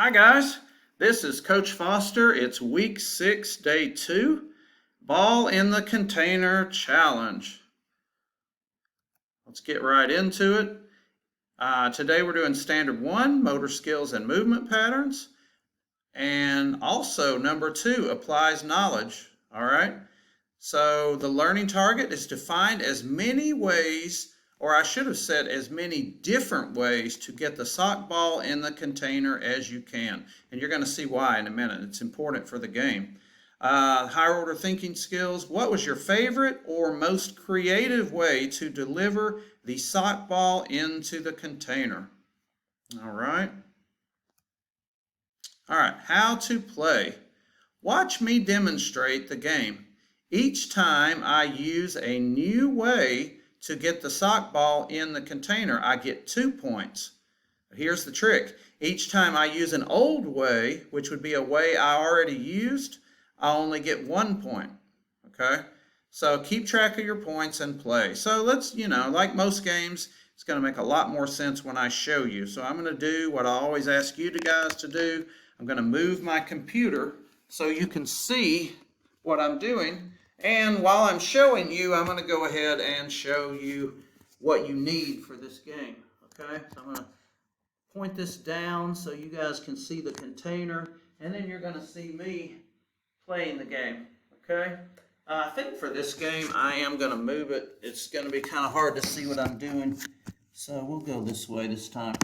Hi guys, this is Coach Foster. It's week 6, day 2, ball in the container challenge. Let's get right into it. Today we're doing standard 1, motor skills and movement patterns. And also number 2, applies knowledge. All right. So the learning target is to find as many ways, or I should have said as many different ways, to get the sock ball in the container as you can. And you're going to see why in a minute. It's important for the game. Higher order thinking skills. What was your favorite or most creative way to deliver the sock ball into the container? All right. All right. How to play. Watch me demonstrate the game. Each time I use a new way to get the sock ball in the container, I get 2 points. Here's the trick. Each time I use an old way, which would be a way I already used, I only get 1 point. Okay? So keep track of your points and play. So let's, like most games, it's going to make a lot more sense when I show you. So I'm going to do what I always ask you guys to do. I'm going to move my computer so you can see what I'm doing. And while I'm showing you, I'm going to go ahead and show you what you need for this game. Okay, so I'm going to point this down so you guys can see the container, and then you're going to see me playing the game. Okay, I think for this game I am going to move it. It's going to be kind of hard to see what I'm doing, so we'll go this way this time.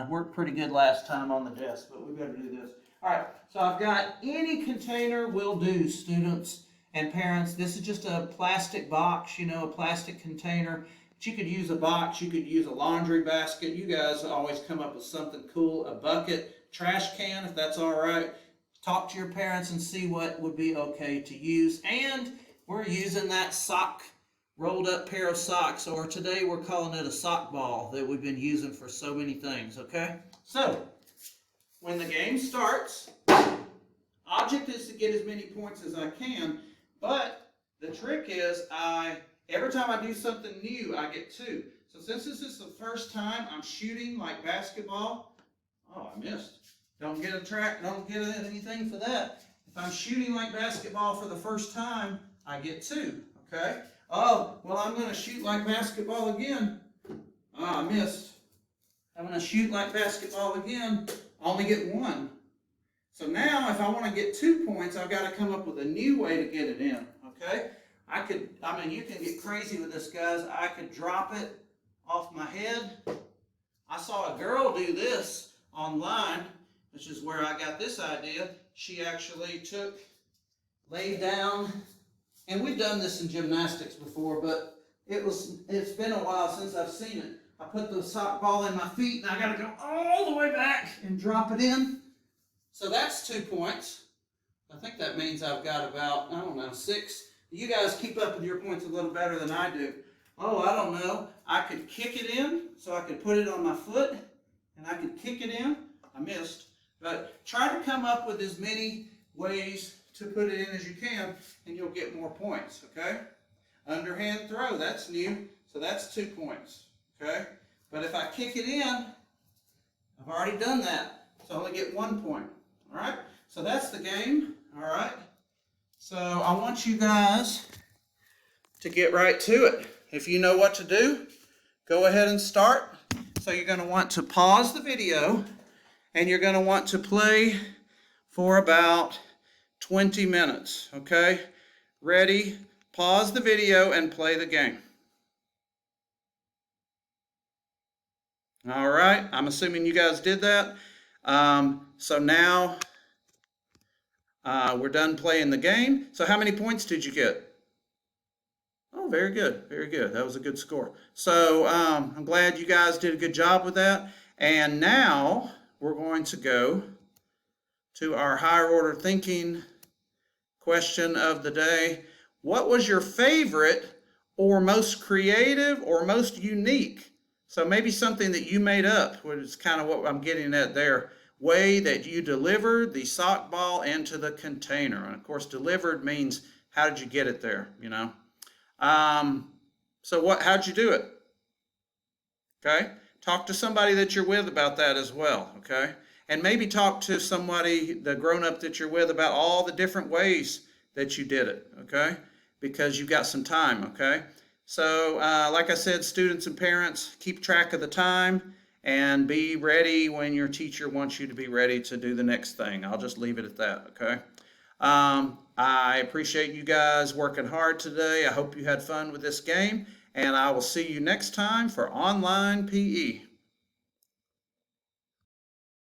Worked pretty good last time on the desk, but we better do this. All right, so I've got any container will do, students and parents. This is just a plastic box, a plastic container. But you could use a box, you could use a laundry basket. You guys always come up with something cool. A bucket, trash can, if that's all right. Talk to your parents and see what would be okay to use. And we're using that sock, rolled up pair of socks, or today we're calling it a sock ball that we've been using for so many things, okay? So, when the game starts, object is to get as many points as I can. But the trick is every time I do something new, I get 2. So since this is the first time I'm shooting like basketball, oh, I missed. Don't get anything for that. If I'm shooting like basketball for the first time, I get 2, okay? Oh, well, I'm going to shoot like basketball again. Oh, I missed. I'm going to shoot like basketball again. I only get 1. So now, if I want to get 2 points, I've got to come up with a new way to get it in, okay? You can get crazy with this, guys. I could drop it off my head. I saw a girl do this online, which is where I got this idea. She actually laid down, and we've done this in gymnastics before, but it's been a while since I've seen it. I put the sock ball in my feet, and I got to go all the way back and drop it in. So that's 2 points. I think that means I've got about, 6. You guys keep up with your points a little better than I do. Oh, I don't know. I could kick it in, so I could put it on my foot, and I could kick it in. I missed. But try to come up with as many ways to put it in as you can, and you'll get more points, okay? Underhand throw, that's new, so that's 2 points, okay? But if I kick it in, I've already done that, so I only get 1 point. All right, so that's the game. All right, so I want you guys to get right to it. If you know what to do, go ahead and start. So you're going to want to pause the video, and you're going to want to play for about 20 minutes, okay? Ready? Pause the video and play the game. All right, I'm assuming you guys did that. So now we're done playing the game. So how many points did you get? Oh, very good, very good. That was a good score. So I'm glad you guys did a good job with that. And now we're going to go to our higher order thinking question of the day. What was your favorite or most creative or most unique? So maybe something that you made up, which is kind of what I'm getting at there. Way that you delivered the sock ball into the container. And of course, delivered means how did you get it there, So how'd you do it? Okay. Talk to somebody that you're with about that as well, okay? And maybe talk to somebody, the grown-up that you're with, about all the different ways that you did it, okay? Because you've got some time, okay? So, like I said, students and parents, keep track of the time and be ready when your teacher wants you to be ready to do the next thing. I'll just leave it at that, okay? I appreciate you guys working hard today. I hope you had fun with this game, and I will see you next time for Online PE.